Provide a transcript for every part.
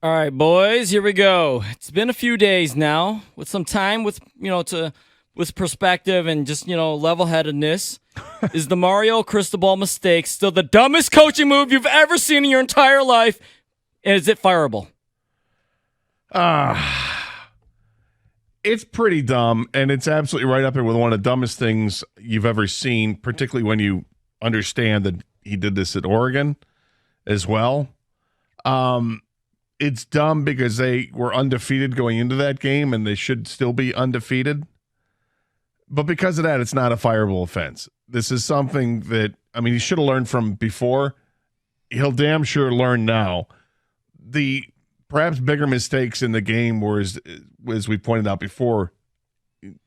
All right, boys, here we go. It's been a few days now with some time with, with perspective and just, level-headedness. Is the Mario Cristobal mistake still the dumbest coaching move you've ever seen in your entire life? And is it fireable? It's pretty dumb, and it's absolutely right up there with one of the dumbest things you've ever seen, particularly when you understand that he did this at Oregon as well. It's dumb because they were undefeated going into that game, and they should still be undefeated. But because of that, it's not a fireable offense. This is something that, he should have learned from before. He'll damn sure learn now. The perhaps bigger mistakes in the game were, as we pointed out before,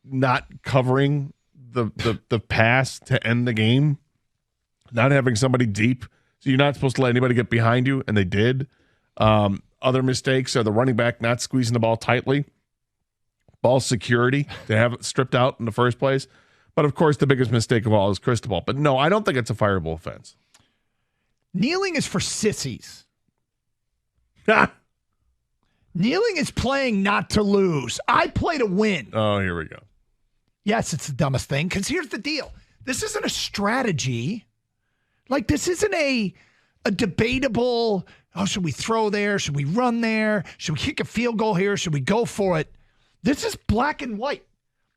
not covering the pass to end the game, not having somebody deep. So you're not supposed to let anybody get behind you, and they did. Other mistakes are the running back not squeezing the ball tightly, ball security to have it stripped out in the first place. But, of course, the biggest mistake of all is Cristobal. But, no, I don't think it's a fireable offense. Kneeling is for sissies. Kneeling is playing not to lose. I play to win. Oh, here we go. Yes, it's the dumbest thing, because here's the deal. This isn't a strategy. Like, this isn't a debatable, should we throw there? Should we run there? Should we kick a field goal here? Should we go for it? This is black and white.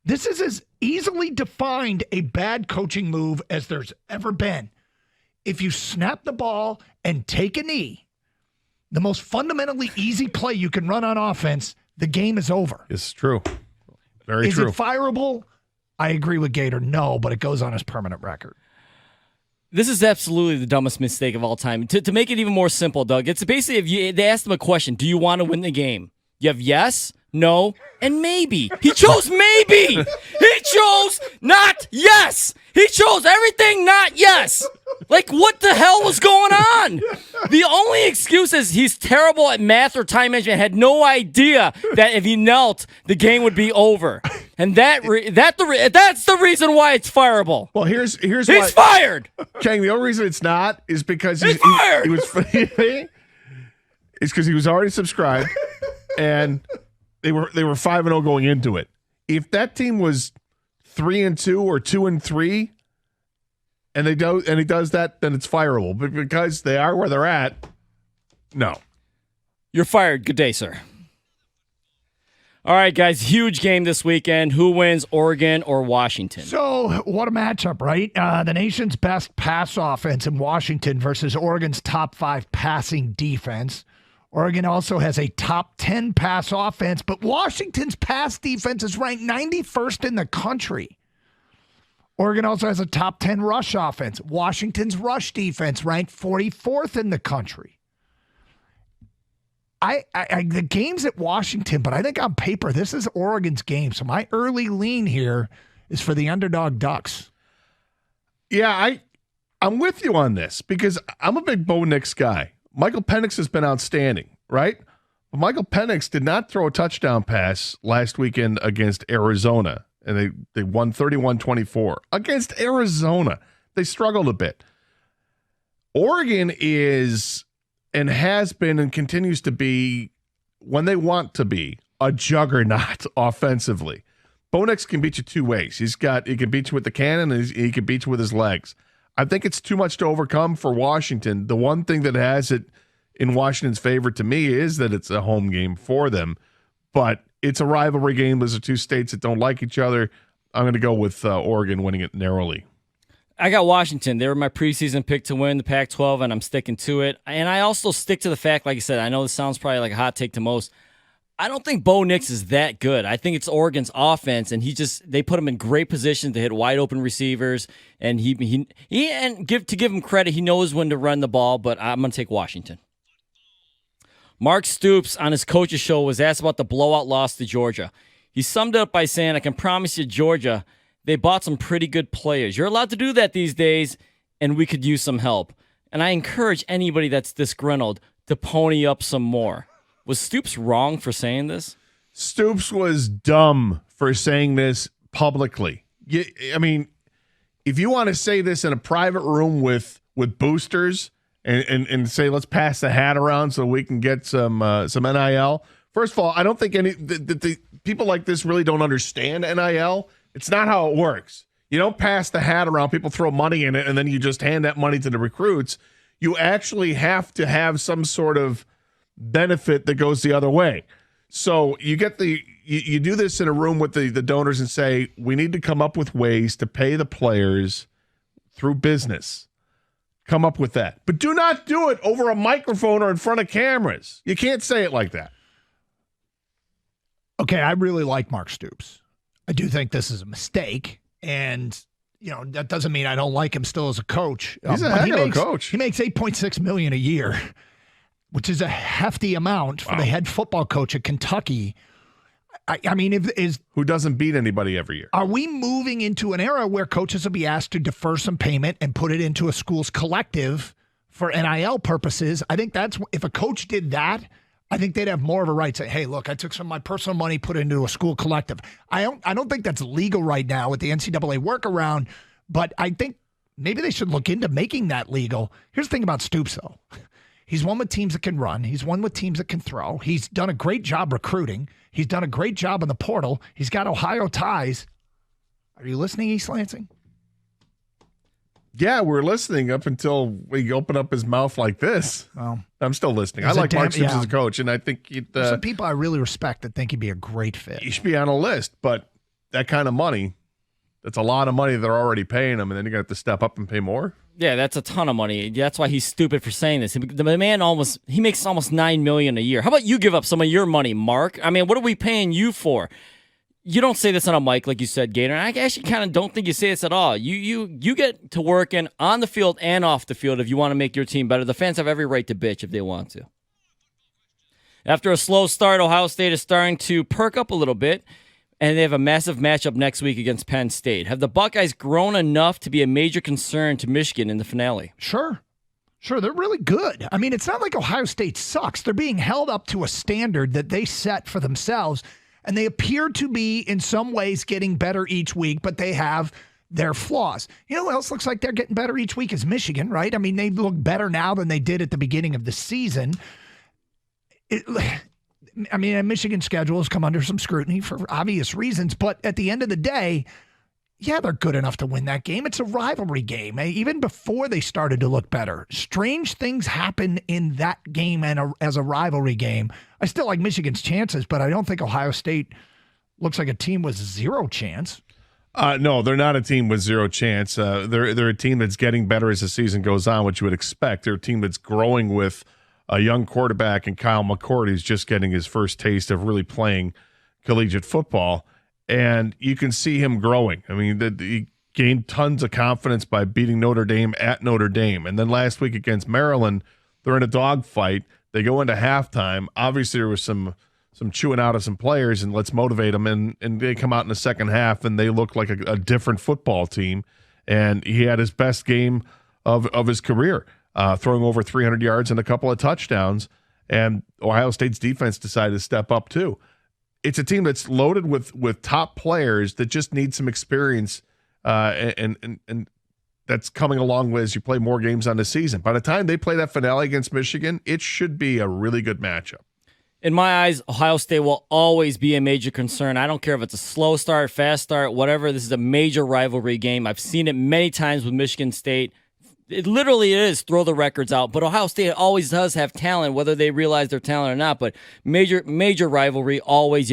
This is as easily defined a bad coaching move as there's ever been. If you snap the ball and take a knee, the most fundamentally easy play you can run on offense, the game is over. It's true. Very true. Is it fireable? I agree with Gator. No, but it goes on his permanent record. This is absolutely the dumbest mistake of all time. To make it even more simple, Doug, it's basically if they asked him a question, do you want to win the game? You have yes, no, and maybe. He chose maybe. He chose not yes. He chose everything not yes. Like, what the hell was going on? The only excuse is he's terrible at math or time management, had no idea that if he knelt, the game would be over. And that's the reason why it's fireable. Well, he's fired. Kang, the only reason it's not is because he's fired. It's because he was already subscribed, and they were 5-0 going into it. If that team was 3-2 or 2-3, and he does that, then it's fireable. But because they are where they're at, no. You're fired. Good day, sir. All right, guys, huge game this weekend. Who wins, Oregon or Washington? So, what a matchup, right? The nation's best pass offense in Washington versus Oregon's top 5 passing defense. Oregon also has a top 10 pass offense, but Washington's pass defense is ranked 91st in the country. Oregon also has a top 10 rush offense. Washington's rush defense ranked 44th in the country. The game's at Washington, but I think on paper, this is Oregon's game. So my early lean here is for the underdog Ducks. Yeah, I'm with you on this because I'm a big Bo Nix guy. Michael Penix has been outstanding, right? But Michael Penix did not throw a touchdown pass last weekend against Arizona, and they won 31-24. Against Arizona, they struggled a bit. Oregon is and has been and continues to be, when they want to be, a juggernaut offensively. Bo Nix can beat you two ways. He can beat you with the cannon, and he can beat you with his legs. I think it's too much to overcome for Washington. The one thing that has it in Washington's favor to me is that it's a home game for them. But it's a rivalry game. Those are two states that don't like each other. I'm going to go with Oregon winning it narrowly. I got Washington. They were my preseason pick to win the Pac-12, and I'm sticking to it. And I also stick to the fact, like I said, I know this sounds probably like a hot take to most. I don't think Bo Nix is that good. I think it's Oregon's offense, and they put him in great position to hit wide open receivers. And to give him credit, he knows when to run the ball. But I'm going to take Washington. Mark Stoops on his coach's show was asked about the blowout loss to Georgia. He summed it up by saying, "I can promise you, Georgia, they bought some pretty good players. You're allowed to do that these days, and we could use some help. And I encourage anybody that's disgruntled to pony up some more." Was Stoops wrong for saying this? Stoops was dumb for saying this publicly. I mean, if you want to say this in a private room with boosters and say, let's pass the hat around so we can get some NIL. First of all, I don't think the people like this really don't understand NIL. It's not how it works. You don't pass the hat around, people throw money in it, and then you just hand that money to the recruits. You actually have to have some sort of benefit that goes the other way. So you get you do this in a room with the donors and say, we need to come up with ways to pay the players through business. Come up with that. But do not do it over a microphone or in front of cameras. You can't say it like that. Okay, I really like Mark Stoops. I do think this is a mistake. And, that doesn't mean I don't like him still as a coach. He's a heck of a coach. He makes $8.6 million a year, which is a hefty amount for the head football coach at Kentucky. I mean, who doesn't beat anybody every year? Are we moving into an era where coaches will be asked to defer some payment and put it into a school's collective for NIL purposes? I think if a coach did that, I think they'd have more of a right to say, hey, look, I took some of my personal money, put it into a school collective. I don't think that's legal right now with the NCAA workaround, but I think maybe they should look into making that legal. Here's the thing about Stoops, though. He's won with teams that can run. He's won with teams that can throw. He's done a great job recruiting. He's done a great job in the portal. He's got Ohio ties. Are you listening, East Lansing? Yeah, we're listening up until we open up his mouth like this. Well, I'm still listening. I like Mark Stoops as a coach, and I think there's some people I really respect that think he'd be a great fit. He should be on a list, but that kind of money, that's a lot of money they're already paying him, and then you're going to have to step up and pay more? Yeah, that's a ton of money. That's why he's stupid for saying this. The man he makes almost $9 million a year. How about you give up some of your money, Mark? I mean, what are we paying you for? You don't say this on a mic like you said, Gator. And I actually kind of don't think you say this at all. You get to working on the field and off the field if you want to make your team better. The fans have every right to bitch if they want to. After a slow start, Ohio State is starting to perk up a little bit, and they have a massive matchup next week against Penn State. Have the Buckeyes grown enough to be a major concern to Michigan in the finale? Sure, they're really good. I mean, it's not like Ohio State sucks. They're being held up to a standard that they set for themselves, and they appear to be, in some ways, getting better each week, but they have their flaws. You know who else looks like they're getting better each week is Michigan, right? I mean, they look better now than they did at the beginning of the season. Michigan's schedule has come under some scrutiny for obvious reasons, but at the end of the day, yeah, they're good enough to win that game. It's a rivalry game. Even before they started to look better, strange things happen in that game and as a rivalry game. I still like Michigan's chances, but I don't think Ohio State looks like a team with zero chance. No, they're not a team with zero chance. They're a team that's getting better as the season goes on, which you would expect. They're a team that's growing with a young quarterback and Kyle McCord, who's just getting his first taste of really playing collegiate football. And you can see him growing. I mean, he gained tons of confidence by beating Notre Dame at Notre Dame. And then last week against Maryland, they're in a dogfight. They go into halftime. Obviously, there was some chewing out of some players, and let's motivate them. And they come out in the second half, and they look like a different football team. And he had his best game of his career, throwing over 300 yards and a couple of touchdowns. And Ohio State's defense decided to step up too. It's a team that's loaded with top players that just need some experience, and that's coming along as you play more games on the season. By the time they play that finale against Michigan, it should be a really good matchup. In my eyes, Ohio State will always be a major concern. I don't care if it's a slow start, fast start, whatever. This is a major rivalry game. I've seen it many times with Michigan State. It literally is throw the records out, but Ohio State always does have talent, whether they realize their talent or not. But major rivalry, you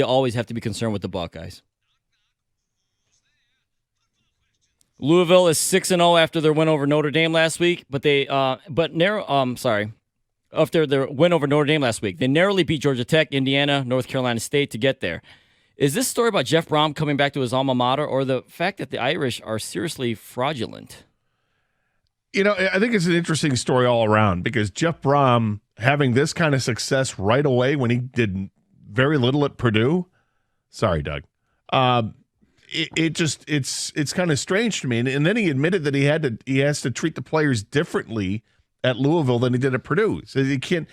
always have to be concerned with the Buckeyes. Louisville is 6-0 after their win over Notre Dame last week, after their win over Notre Dame last week, they narrowly beat Georgia Tech, Indiana, North Carolina State to get there. Is this story about Jeff Brom coming back to his alma mater, or the fact that the Irish are seriously fraudulent? You know, I think it's an interesting story all around because Jeff Brom having this kind of success right away when he did very little at Purdue. Sorry, Doug. It's kind of strange to me. And then he admitted that he has to treat the players differently at Louisville than he did at Purdue. So he can't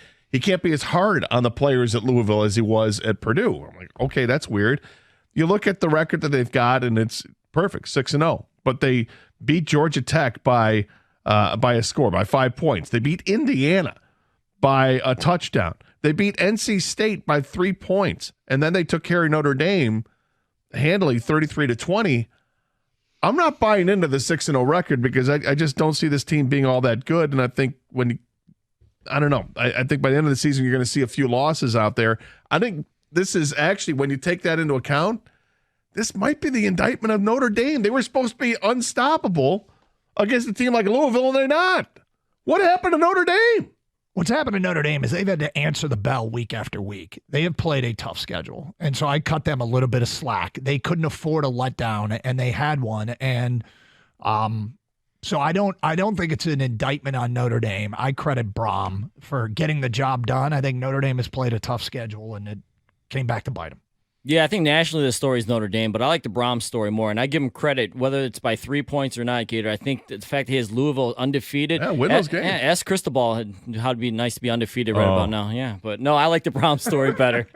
be as hard on the players at Louisville as he was at Purdue. I'm like, okay, that's weird. You look at the record that they've got, and it's perfect, 6-0. But they beat Georgia Tech by by a score, by 5 points. They beat Indiana by a touchdown. They beat NC State by 3 points. And then they took care of Notre Dame handily 33-20. I'm not buying into the 6-0 record because I just don't see this team being all that good. And I think I don't know. I think by the end of the season, you're going to see a few losses out there. I think this is actually, when you take that into account, this might be the indictment of Notre Dame. They were supposed to be unstoppable against a team like Louisville, and they're not. What happened to Notre Dame? What's happened to Notre Dame is they've had to answer the bell week after week. They have played a tough schedule, and so I cut them a little bit of slack. They couldn't afford a letdown, and they had one, and so I don't think it's an indictment on Notre Dame. I credit Brom for getting the job done. I think Notre Dame has played a tough schedule, and it came back to bite them. Yeah, I think nationally the story is Notre Dame, but I like the Brom story more, and I give him credit, whether it's by 3 points or not, Gator. I think the fact that he has Louisville undefeated. Yeah, win those games. Yeah, ask Cristobal how it'd be nice to be undefeated right about now. Yeah, but no, I like the Brom story better.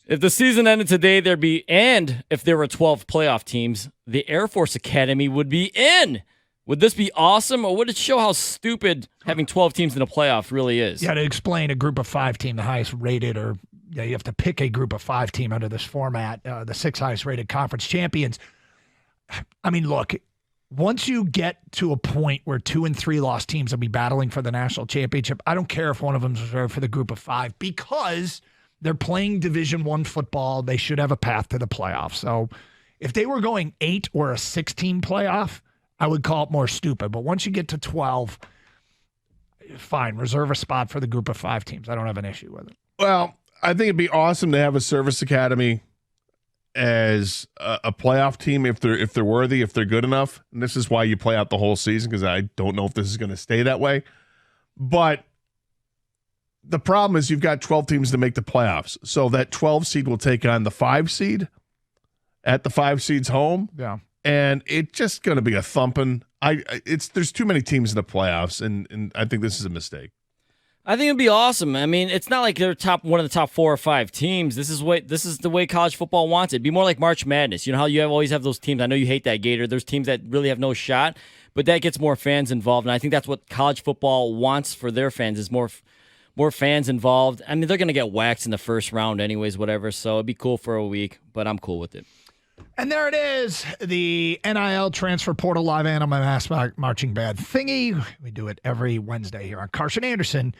If the season ended today, and if there were 12 playoff teams, the Air Force Academy would be in. Would this be awesome, or would it show how stupid having 12 teams in the playoff really is? Yeah, to explain a group of 5 team, the highest rated, or you have to pick a group of 5 team under this format, the 6 highest rated conference champions. I mean, look, once you get to a point where 2 and 3 lost teams will be battling for the national championship, I don't care if one of them is reserved for the group of 5 because they're playing Division I football. They should have a path to the playoffs. So if they were going 8 or a 16 playoff, I would call it more stupid. But once you get to 12, fine, reserve a spot for the group of 5 teams. I don't have an issue with it. Well, I think it'd be awesome to have a service academy as a playoff team if they're worthy, if they're good enough. And this is why you play out the whole season, because I don't know if this is going to stay that way. But the problem is you've got 12 teams to make the playoffs. So that 12 seed will take on the 5 seed at the 5 seed's home. Yeah. And it's just going to be a thumping. There's too many teams in the playoffs, and I think this is a mistake. I think it'd be awesome. I mean, it's not like they're one of the top 4 or 5 teams. This is the way college football wants it. It'd be more like March Madness. You know how you always have those teams. I know you hate that, Gator. There's teams that really have no shot, but that gets more fans involved, and I think that's what college football wants for their fans is more fans involved. I mean, they're going to get waxed in the first round anyways, whatever, so it'd be cool for a week, but I'm cool with it. And there it is, the NIL Transfer Portal Live Animal Mass Marching Band thingy. We do it every Wednesday here on Karsch and Anderson